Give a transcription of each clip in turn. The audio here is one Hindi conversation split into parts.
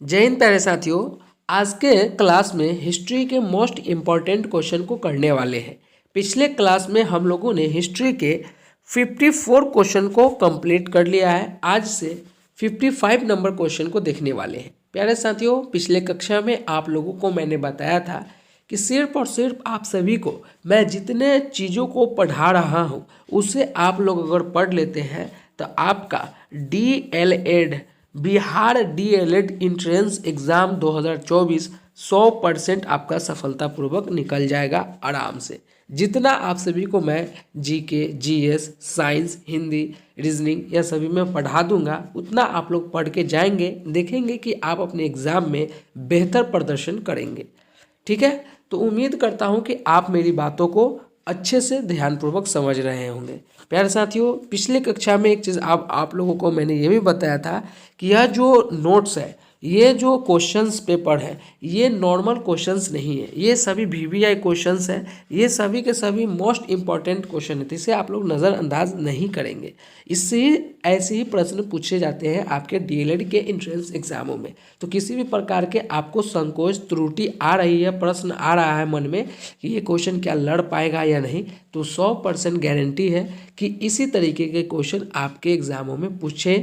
जय हिंद प्यारे साथियों। आज के क्लास में हिस्ट्री के मोस्ट इम्पॉर्टेंट क्वेश्चन को करने वाले हैं। पिछले क्लास में हम लोगों ने हिस्ट्री के 54 क्वेश्चन को कंप्लीट कर लिया है। आज से 55 नंबर क्वेश्चन को देखने वाले हैं। प्यारे साथियों, पिछले कक्षा में आप लोगों को मैंने बताया था कि सिर्फ और सिर्फ आप सभी को मैं जितने चीज़ों को पढ़ा रहा हूँ उसे आप लोग अगर पढ़ लेते हैं तो आपका DLED Bihar DLED entrance exam 2024 100% आपका सफलतापूर्वक निकल जाएगा आराम से। जितना आप सभी को मैं GK, GS, science, Hindi, reasoning या सभी में पढ़ा दूंगा, उतना आप लोग पढ़ के जाएंगे, देखेंगे कि आप अपने एग्ज़ाम में बेहतर प्रदर्शन करेंगे। ठीक है, तो उम्मीद करता हूं कि आप मेरी बातों को अच्छे से ध्यानपूर्वक समझ रहे होंगे। प्यारे साथियों, पिछले कक्षा में एक चीज़ आप लोगों को मैंने ये भी बताया था कि यह जो नोट्स है, ये जो क्वेश्चंस पेपर है, ये नॉर्मल क्वेश्चंस नहीं है, ये सभी VVI क्वेश्चंस हैं। ये सभी के सभी मोस्ट इंपॉर्टेंट क्वेश्चन है, इसे आप लोग नज़रअंदाज नहीं करेंगे। इससे ऐसे ही प्रश्न पूछे जाते हैं आपके DLED के एंट्रेंस एग्जामों में। तो किसी भी प्रकार के आपको संकोच, त्रुटि आ रही है, प्रश्न आ रहा है मन में कि ये क्वेश्चन क्या लड़ पाएगा या नहीं, तो 100% गारंटी है कि इसी तरीके के क्वेश्चन आपके एग्जामों में पूछे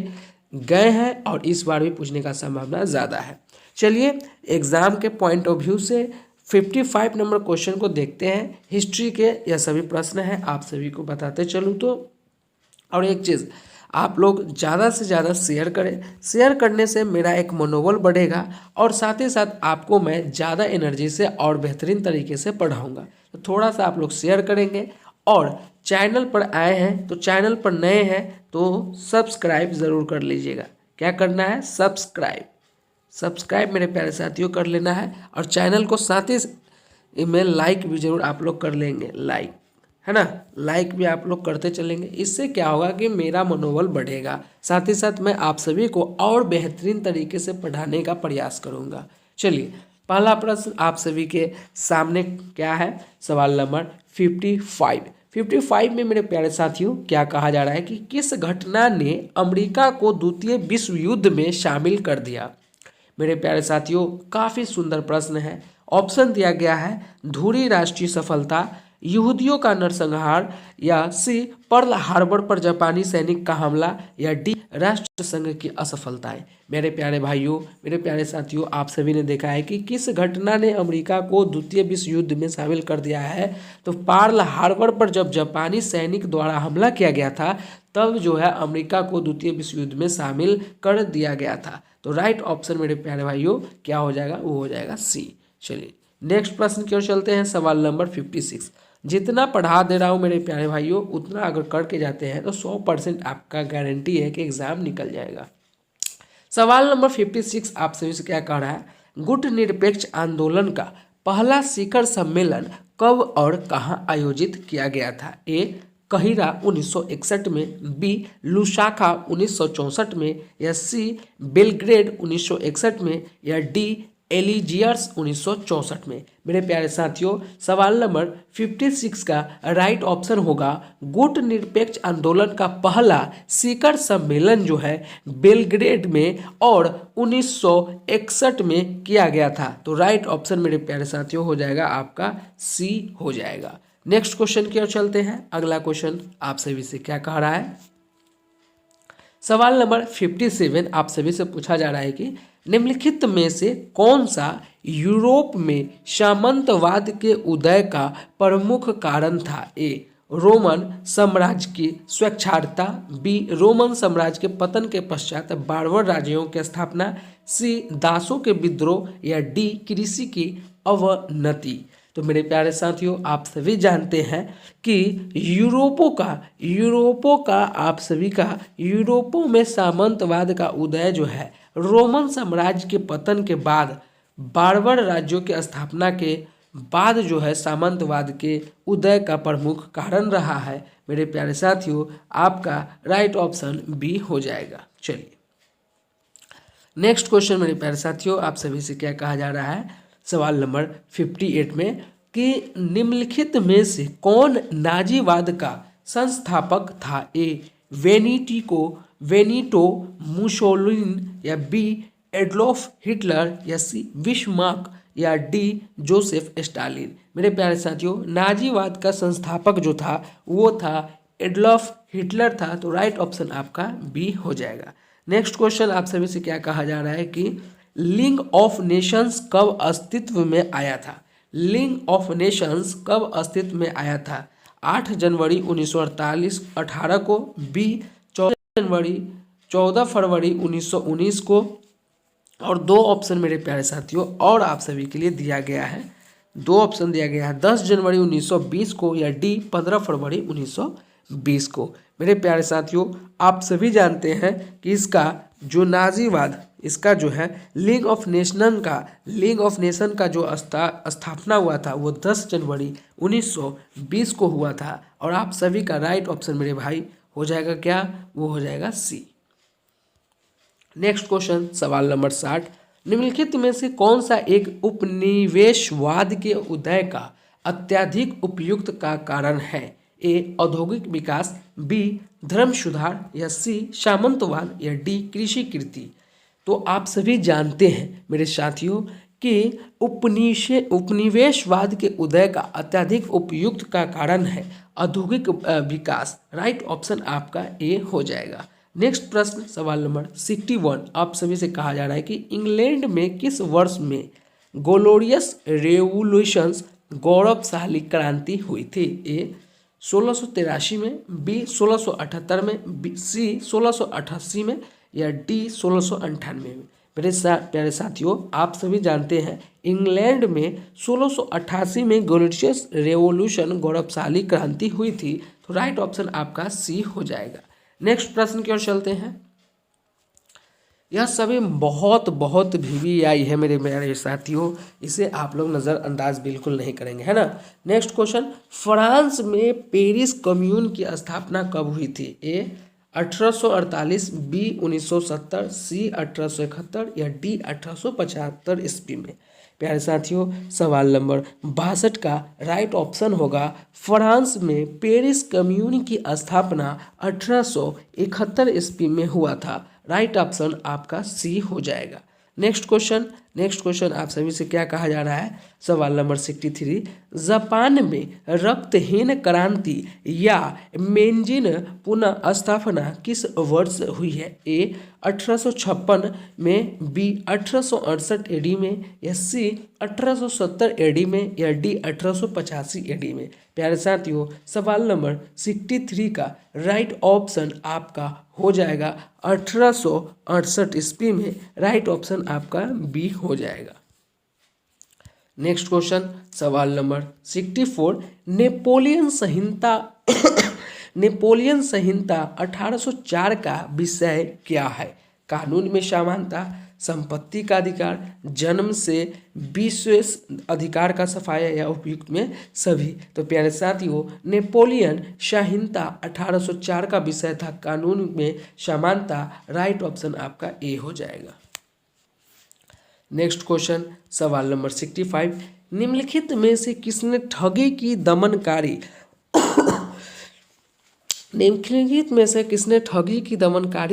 गए हैं और इस बार भी पूछने का संभावना ज़्यादा है। चलिए एग्ज़ाम के पॉइंट ऑफ व्यू से 55 नंबर क्वेश्चन को देखते हैं। हिस्ट्री के यह सभी प्रश्न हैं, आप सभी को बताते चलूँ तो। और एक चीज़, आप लोग ज़्यादा से ज़्यादा शेयर करें। शेयर करने से मेरा एक मनोबल बढ़ेगा और साथ ही साथ आपको मैं ज़्यादा एनर्जी से और बेहतरीन तरीके से पढ़ाऊँगा। तो थोड़ा सा आप लोग शेयर करेंगे और चैनल पर आए हैं तो चैनल पर नए हैं तो सब्सक्राइब ज़रूर कर लीजिएगा। क्या करना है? सब्सक्राइब मेरे प्यारे साथियों कर लेना है और चैनल को साथ ही में लाइक भी ज़रूर आप लोग कर लेंगे। लाइक है ना, लाइक भी आप लोग करते चलेंगे। इससे क्या होगा कि मेरा मनोबल बढ़ेगा, साथ ही साथ मैं आप सभी को और बेहतरीन तरीके से पढ़ाने का प्रयास करूँगा। चलिए पहला प्रश्न आप सभी के सामने क्या है? सवाल नंबर 55 में मेरे प्यारे साथियों क्या कहा जा रहा है कि किस घटना ने अमेरिका को द्वितीय विश्व युद्ध में शामिल कर दिया? मेरे प्यारे साथियों, काफ़ी सुंदर प्रश्न है। ऑप्शन दिया गया है धुरी राष्ट्रीय सफलता, यहूदियों का नरसंहार, या सी पर्ल हार्बर पर जापानी सैनिक का हमला, या डी राष्ट्रसंघ की असफलताएं। मेरे प्यारे भाइयों, मेरे प्यारे साथियों, आप सभी ने देखा है कि किस घटना ने अमेरिका को द्वितीय विश्व युद्ध में शामिल कर दिया है। तो पर्ल हार्बर पर जब जापानी सैनिक द्वारा हमला किया गया था तब जो है अमेरिका को द्वितीय विश्व युद्ध में शामिल कर दिया गया था। तो राइट ऑप्शन मेरे प्यारे भाइयों क्या हो जाएगा? वो हो जाएगा सी। चलिए नेक्स्ट प्रश्न की ओर चलते हैं। सवाल नंबर 56। जितना पढ़ा दे रहा हूँ मेरे प्यारे भाइयों, उतना अगर करके जाते हैं तो 100% आपका गारंटी है कि एग्जाम निकल जाएगा। सवाल नंबर 56 आप सभी से क्या कह रहा है? गुट निरपेक्ष आंदोलन का पहला शिखर सम्मेलन कब और कहाँ आयोजित किया गया था? ए कहिरा 1961 में, बी लुसाका 1964 में, या सी बेलग्रेड 1961 में, या डी एलिजियर्स 1964 में। मेरे प्यारे साथियों, सवाल नंबर 56 का राइट ऑप्शन होगा गुट निरपेक्ष आंदोलन का पहला शिखर सम्मेलन जो है बेलग्रेड में और 1961 में किया गया था। तो राइट ऑप्शन मेरे प्यारे साथियों हो जाएगा आपका सी हो जाएगा। नेक्स्ट क्वेश्चन की ओर चलते हैं। अगला क्वेश्चन आप सभी से क्या कह रहा है? सवाल नंबर 57 आप सभी से पूछा जा रहा है कि निम्नलिखित में से कौन सा यूरोप में सामंतवाद के उदय का प्रमुख कारण था? ए रोमन साम्राज्य की स्वैच्छारता, बी रोमन साम्राज्य के पतन के पश्चात बारबर राज्यों की स्थापना, सी दासों के विद्रोह, या डी कृषि की अवनति। तो मेरे प्यारे साथियों, आप सभी जानते हैं कि यूरोपों में सामंतवाद का उदय जो है रोमन साम्राज्य के पतन के बाद बारबर राज्यों की स्थापना के बाद जो है सामंतवाद के उदय का प्रमुख कारण रहा है। मेरे प्यारे साथियों, आपका राइट ऑप्शन बी हो जाएगा। चलिए नेक्स्ट क्वेश्चन मेरे प्यारे साथियों आप सभी से क्या कहा जा रहा है? सवाल नंबर 58 में कि निम्नलिखित में से कौन नाजीवाद का संस्थापक था? ए वेनिटो मुसोलिनी, या बी एडोल्फ हिटलर, या सी बिस्मार्क, या डी जोसेफ स्टालिन। मेरे प्यारे साथियों, नाजीवाद का संस्थापक जो था वो था एडोल्फ हिटलर था, तो राइट ऑप्शन आपका बी हो जाएगा। नेक्स्ट क्वेश्चन आप सभी से क्या कहा जा रहा है कि लीग ऑफ नेशंस कब अस्तित्व में आया था? लीग ऑफ नेशंस कब अस्तित्व में आया था? 8 जनवरी 1948 18 को, बी 14 फरवरी 1919 को, और दो ऑप्शन मेरे प्यारे साथियों और आप सभी के लिए दिया गया है। दो ऑप्शन दिया गया है 10 जनवरी 1920 को, या डी 15 फरवरी 1920 को। मेरे प्यारे साथियों, आप सभी जानते हैं कि इसका जो नाजीवाद, इसका जो है लीग ऑफ नेशन का जो स्थापना हुआ था वो 10 जनवरी 1920 को हुआ था। और आप सभी का राइट ऑप्शन मेरे भाई हो जाएगा क्या? वो हो जाएगा सी। नेक्स्ट क्वेश्चन सवाल नंबर 60, निम्नलिखित में से कौन सा एक उपनिवेशवाद के उदय का अत्यधिक उपयुक्त का कारण है? ए औद्योगिक विकास, बी धर्म सुधार, या सी सामंतवाद, या डी कृषि कृति। तो आप सभी जानते हैं मेरे साथियों कि उपनिवेशवाद के उदय का अत्यधिक उपयुक्त का कारण है औद्योगिक विकास। राइट ऑप्शन आपका ए हो जाएगा। नेक्स्ट प्रश्न सवाल नंबर 61 आप सभी से कहा जा रहा है कि इंग्लैंड में किस वर्ष में ग्लोरियस रेवोल्यूशन गौरवशाली क्रांति हुई थी? ए 1683 में, बी 1678 में, सी 1688 में, या डी 1698 में। मेरे प्यारे साथियों, आप सभी जानते हैं इंग्लैंड में 1688 में ग्लोरियस रेवोल्यूशन गौरवशाली क्रांति हुई थी, तो राइट ऑप्शन आपका सी हो जाएगा। नेक्स्ट प्रश्न की ओर चलते हैं। यह सभी बहुत VVI है मेरे प्यारे साथियों, इसे आप लोग नज़रअंदाज बिल्कुल नहीं करेंगे, है ना। नेक्स्ट क्वेश्चन, फ्रांस में पेरिस कम्यून की स्थापना कब हुई थी? ए 1848, बी 1970, सी 1871, या डी 1875 ईस्वी में। प्यारे साथियों, सवाल नंबर 62 का राइट ऑप्शन होगा फ्रांस में पेरिस कम्यून की स्थापना 1871 ईस्वी में हुआ था। राइट ऑप्शन आपका सी हो जाएगा। नेक्स्ट क्वेश्चन आप सभी से क्या कहा जा रहा है? सवाल नंबर 63, जापान में रक्तहीन क्रांति या मेंजिन पुनः स्थापना किस वर्ष हुई है? ए 1856 में, बी 1868 एडी में, या सी 1870 एडी में, या डी 1885 एडी में। प्यारे साथियों, सवाल नंबर 63 का राइट ऑप्शन आपका हो जाएगा 1868 ईस्वी में। राइट ऑप्शन आपका बी हो जाएगा। नेक्स्ट क्वेश्चन सवाल नंबर 64, नेपोलियन संहिता 1804 का विषय क्या है? कानून में समानता, संपत्ति का अधिकार, जन्म से विशेष अधिकार का सफाया, या उपयुक्त में सभी। तो प्यारे साथियों, नेपोलियन संहिता 1804 का विषय था कानून में समानता। राइट ऑप्शन आपका ए हो जाएगा। नेक्स्ट क्वेश्चन सवाल नंबर 65, निम्नलिखित में से किसने ठगी की दमनकारी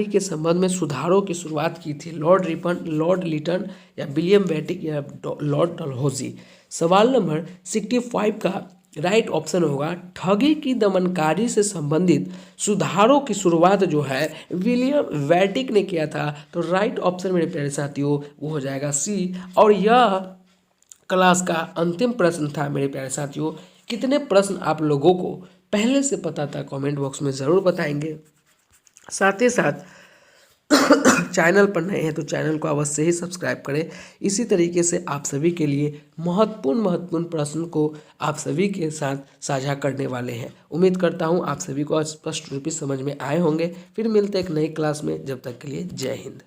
के संबंध में सुधारों की शुरुआत की थी? लॉर्ड रिपन, लॉर्ड लिटन, या विलियम बेटिक, या लॉर्ड डलहौजी। सवाल नंबर 65 का राइट ऑप्शन होगा ठगी की दमनकारी से संबंधित सुधारों की शुरुआत जो है विलियम बेटिक ने किया था। तो राइट ऑप्शन मेरे प्यारे साथियों वो हो जाएगा सी। और यह क्लास का अंतिम प्रश्न था मेरे प्यारे साथियों। कितने प्रश्न आप लोगों को पहले से पता था कमेंट बॉक्स में ज़रूर बताएंगे। साथ ही साथ चैनल पर नए हैं तो चैनल को अवश्य ही सब्सक्राइब करें। इसी तरीके से आप सभी के लिए महत्वपूर्ण प्रश्न को आप सभी के साथ साझा करने वाले हैं। उम्मीद करता हूं आप सभी को स्पष्ट रूप से समझ में आए होंगे। फिर मिलते हैं एक नई क्लास में, जब तक के लिए जय हिंद।